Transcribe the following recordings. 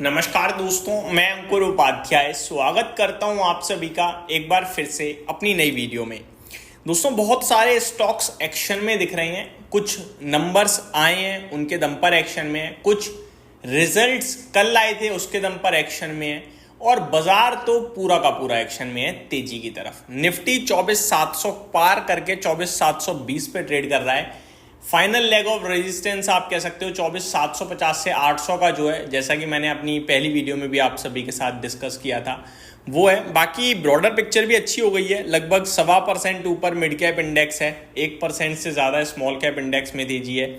नमस्कार दोस्तों, मैं अंकुर उपाध्याय स्वागत करता हूं आप सभी का एक बार फिर से अपनी नई वीडियो में। दोस्तों, बहुत सारे स्टॉक्स एक्शन में दिख रहे हैं, कुछ नंबर्स आए हैं उनके दम पर एक्शन में है, कुछ रिजल्ट्स कल आए थे उसके दम पर एक्शन में है और बाजार तो पूरा का पूरा एक्शन में है तेजी की तरफ। निफ्टी 24,700 पार करके 24,720 पे ट्रेड कर रहा है। फाइनल लेग ऑफ रेजिस्टेंस आप कह सकते हो 24,750 से 800 का जो है, जैसा कि मैंने अपनी पहली वीडियो में भी आप सभी के साथ डिस्कस किया था, वो है। बाकी ब्रॉडर पिक्चर भी अच्छी हो गई है, लगभग 1.25% ऊपर मिड कैप इंडेक्स है, 1% से ज़्यादा स्मॉल कैप इंडेक्स में तेजी है।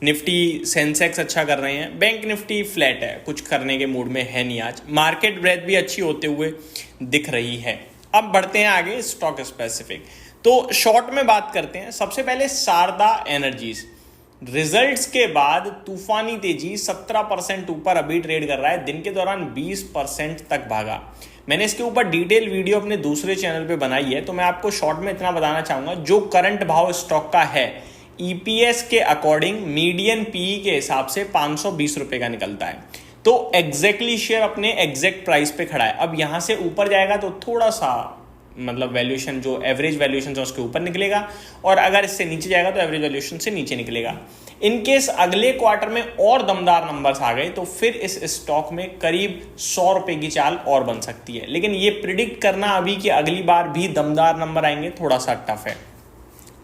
निफ्टी सेंसेक्स अच्छा कर रहे हैं, बैंक निफ्टी फ्लैट है, कुछ करने के मूड में है नहीं आज। मार्केट ब्रेथ भी अच्छी होते हुए दिख रही है। अब बढ़ते हैं आगे स्टॉक स्पेसिफिक। तो शॉर्ट में बात करते हैं। सबसे पहले शारदा एनर्जीज, रिजल्ट्स के बाद तूफानी तेजी, 17% ऊपर अभी ट्रेड कर रहा है। दिन के दौरान 20% तक भागा। मैंने इसके ऊपर डिटेल वीडियो अपने दूसरे चैनल पे बनाई है, तो मैं आपको शॉर्ट में इतना बताना चाहूंगा, जो करंट भाव स्टॉक का है ईपीएस के अकॉर्डिंग मीडियन पीई के हिसाब से 520 रुपए का निकलता है। तो एग्जैक्टली शेयर अपने एग्जैक्ट प्राइस पे खड़ा है। अब यहां से ऊपर जाएगा तो थोड़ा सा मतलब वैल्यूएशन, जो एवरेज वैल्यूएशन है उसके ऊपर निकलेगा, और अगर इससे नीचे जाएगा तो एवरेज वैल्यूएशन से नीचे निकलेगा। इन केस अगले क्वार्टर में और दमदार नंबर्स आ गए तो फिर इस स्टॉक में करीब 100 रुपए की चाल और बन सकती है, लेकिन ये प्रिडिक्ट करना अभी कि अगली बार भी दमदार नंबर आएंगे थोड़ा सा टफ है।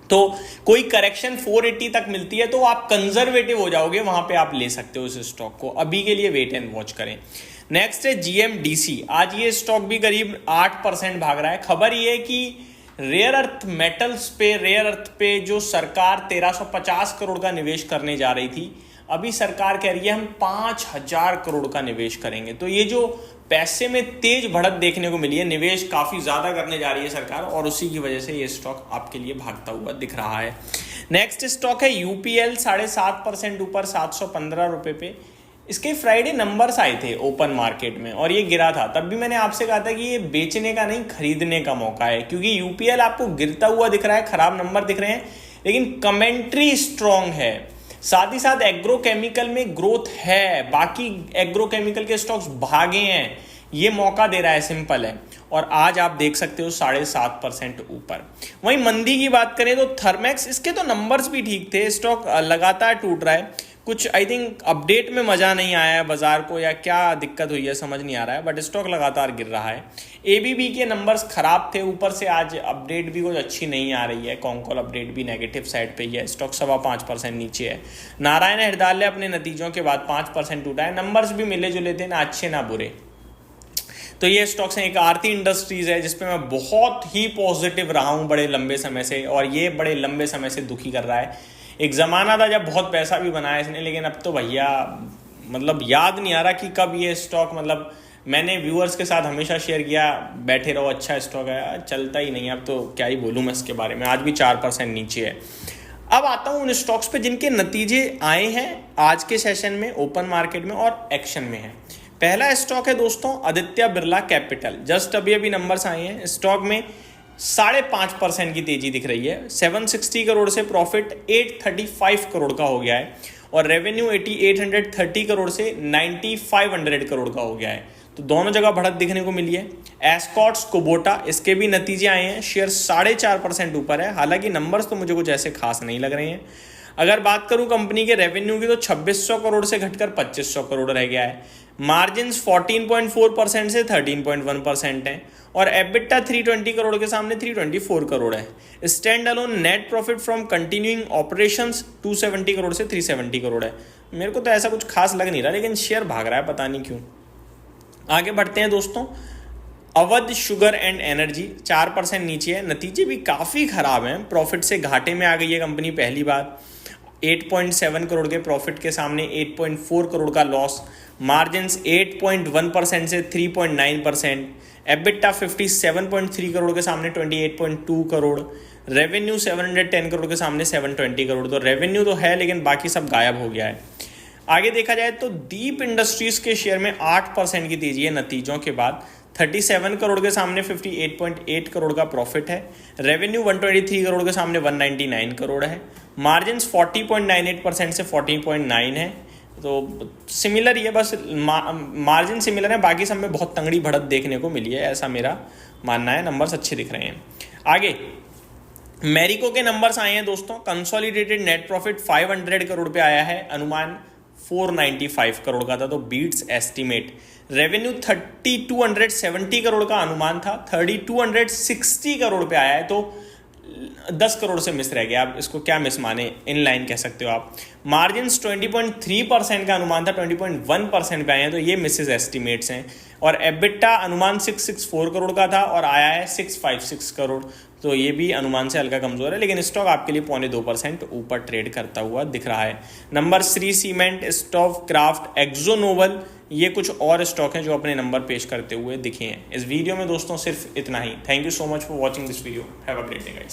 तो कोई करेक्शन 480 तक मिलती है तो आप कंजर्वेटिव हो जाओगे, वहां पे आप ले सकते हो इस स्टॉक को। अभी के लिए वेट एंड वॉच करें। नेक्स्ट है जीएमडीसी। आज ये स्टॉक भी करीब 8% भाग रहा है। खबर ये है कि रेयर अर्थ मेटल्स पे, रेयर अर्थ पे जो सरकार 1350 करोड़ का निवेश करने जा रही थी, अभी सरकार कह रही है हम 5,000 करोड़ का निवेश करेंगे। तो ये जो पैसे में तेज बढ़त देखने को मिली है, निवेश काफी ज्यादा करने जा रही है सरकार, और उसी की वजह से ये स्टॉक आपके लिए भागता हुआ दिख रहा है। नेक्स्ट स्टॉक है यूपीएल, 7.5% ऊपर 715 रुपए पे। इसके फ्राइडे नंबर्स आए थे ओपन मार्केट में और ये गिरा था। तब भी मैंने आपसे कहा था कि ये बेचने का नहीं, खरीदने का मौका है, क्योंकि यूपीएल आपको गिरता हुआ दिख रहा है, खराब नंबर दिख रहे हैं, लेकिन कमेंट्री स्ट्रॉन्ग है। साथ ही साथ एग्रोकेमिकल में ग्रोथ है, बाकी एग्रोकेमिकल के स्टॉक्स भागे हैं, ये मौका दे रहा है, सिंपल है। और आज आप देख सकते हो 7.5% ऊपर। वहीं मंदी की बात करें तो थर्मेक्स, इसके तो नंबर्स भी ठीक थे, स्टॉक लगातार टूट रहा है। कुछ आई थिंक अपडेट में मजा नहीं आया है बाजार को, या क्या दिक्कत हुई है समझ नहीं आ रहा है, बट स्टॉक लगातार गिर रहा है। एबीबी के नंबर्स खराब थे, ऊपर से आज अपडेट भी कुछ अच्छी नहीं आ रही है, कॉन्कॉल अपडेट भी नेगेटिव साइड पे ही है, स्टॉक 5.25% नीचे है। नारायण हृदयालय अपने नतीजों के बाद 5% टूटा है। नंबर्स भी मिले जुले थे, ना अच्छे ना बुरे। तो ये स्टॉक्स हैं। एक आरती इंडस्ट्रीज है जिसपे मैं बहुत ही पॉजिटिव रहा हूँ बड़े लंबे समय से, और ये बड़े लंबे समय से दुखी कर रहा है। एक ज़माना था जब बहुत पैसा भी बनाया इसने, लेकिन अब तो भैया मतलब याद नहीं आ रहा कि कब ये स्टॉक, मतलब मैंने व्यूअर्स के साथ हमेशा शेयर किया, बैठे रहो, अच्छा स्टॉक है, चलता ही नहीं। अब तो क्या ही बोलूँ मैं इसके बारे में, आज भी 4% नीचे है। अब आता हूँ उन स्टॉक्स पे जिनके नतीजे आए हैं आज के सेशन में ओपन मार्केट में और एक्शन में है। पहला स्टॉक है दोस्तों आदित्य बिरला कैपिटल। जस्ट अभी अभी नंबर्स आए हैं, स्टॉक में 5.5% की तेजी दिख रही है। 760 करोड़ से प्रॉफिट 835 करोड़ का हो गया है, और रेवेन्यू 830 करोड़ से 9500 करोड़ का हो गया है। तो दोनों जगह बढ़त दिखने को मिली है। एस्कॉर्ट्स कुबोटा, इसके भी नतीजे आए हैं, शेयर 4.5% ऊपर है। हालांकि नंबर्स तो मुझे कुछ ऐसे खास नहीं लग रहे हैं। अगर बात करूं कंपनी के रेवेन्यू की तो 2600 करोड़ से घटकर 2500 करोड़ रह गया है। मार्जिन्स 14.4% से 13.1% है, और एबिटा 320 करोड़ के सामने 324 करोड़ है। Stand alone net profit from continuing operations 270 crore से 370 करोड़ है। मेरे को तो ऐसा कुछ खास लग नहीं रहा, लेकिन शेयर भाग रहा है, पता नहीं क्यों। आगे बढ़ते हैं दोस्तों। अवध शुगर एंड एनर्जी 4% नीचे है, नतीजे भी काफ़ी खराब हैं। प्रॉफिट से घाटे में आ गई है कंपनी पहली बार। 8.7 करोड़ के प्रॉफिट के सामने 8.4 करोड़ का लॉस। मार्जिन्स 8.1% से 3.9%। एबिटा 57.3 करोड़ के सामने 28.2 करोड़। रेवेन्यू 710 करोड़ के सामने 720 करोड़। तो रेवेन्यू तो है, लेकिन बाकी सब गायब हो गया है। आगे देखा जाए तो दीप इंडस्ट्रीज के शेयर में 8% की तेजी है नतीजों के बाद। 37 करोड़ के सामने 58.8 करोड़ का प्रॉफिट है। रेवेन्यू 123 करोड़ के सामने 199 करोड़ है। मार्जिन्स 40.98% से 14.9 है। तो सिमिलर ही है, बस मार्जिन सिमिलर है, बाकी सब में बहुत तंगड़ी बढ़त देखने को मिली है, ऐसा मेरा मानना है। नंबर्स अच्छे दिख रहे हैं। आगे मैरिको के नंबर्स आए हैं दोस्तों। कंसोलिडेटेड नेट प्रॉफिट 500 करोड़ पे आया है, अनुमान 495 करोड़ का था, तो बीट्स एस्टीमेट। रेवेन्यू 3270 करोड़ का अनुमान था, 3260 करोड़ पे आया है, तो 10 करोड़ से मिस रह गया। आप इसको क्या मिस माने, इन लाइन कह सकते हो आप। मार्जिन्स 20.3% का अनुमान था, 20.1% पे आए हैं, तो ये मिसेस एस्टिमेट्स हैं। और एबिटा अनुमान 664 करोड़ का था और आया है 656 करोड़, तो ये भी अनुमान से हल्का कमजोर है, लेकिन स्टॉक आपके लिए 0.2% ऊपर ट्रेड करता हुआ दिख रहा है। नंबर 3 सीमेंट, स्टॉफ क्राफ्ट, एक्सोनोबल, ये कुछ और स्टॉक हैं जो अपने नंबर पेश करते हुए दिखे हैं। इस वीडियो में दोस्तों सिर्फ इतना ही। Thank you so much for watching this video. Have a great day guys.